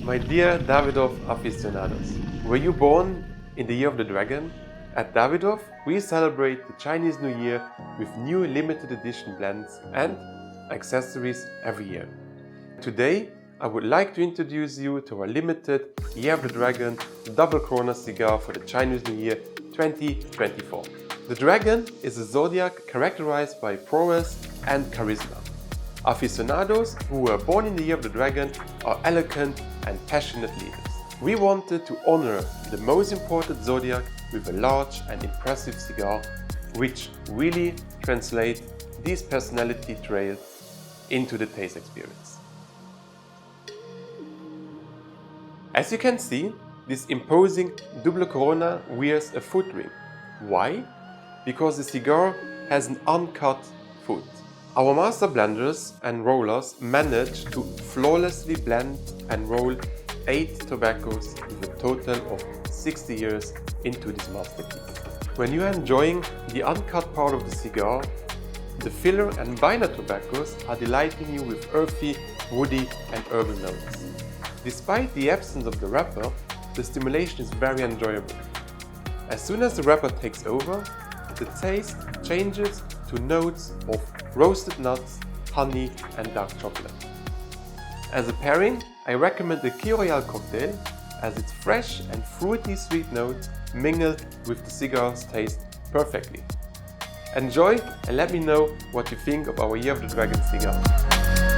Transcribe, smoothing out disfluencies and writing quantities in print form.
My dear Davidoff aficionados, were you born in the year of the dragon? At Davidoff, we celebrate the Chinese New Year with new limited edition blends and accessories every year. Today, I would like to introduce you to our limited Year of the Dragon Double Corona cigar for the Chinese New Year 2024. The dragon is a zodiac characterized by prowess and charisma. Aficionados who were born in the year of the dragon are eloquent and passionate leaders. We wanted to honor the most important zodiac with a large and impressive cigar, which really translates these personality traits into the taste experience. As you can see, this imposing Double Corona wears a foot ring. Why? Because the cigar has an uncut foot. Our master blenders and rollers managed to flawlessly blend and roll 8 tobaccos with a total of 60 years into this masterpiece. When you are enjoying the uncut part of the cigar, the filler and binder tobaccos are delighting you with earthy, woody and herbal notes. Despite the absence of the wrapper, the stimulation is very enjoyable. As soon as the wrapper takes over, the taste changes to notes of roasted nuts, honey and dark chocolate. As a pairing, I recommend the Key Royale cocktail as its fresh and fruity sweet notes mingle with the cigar's taste perfectly. Enjoy and let me know what you think of our Year of the Dragon cigar.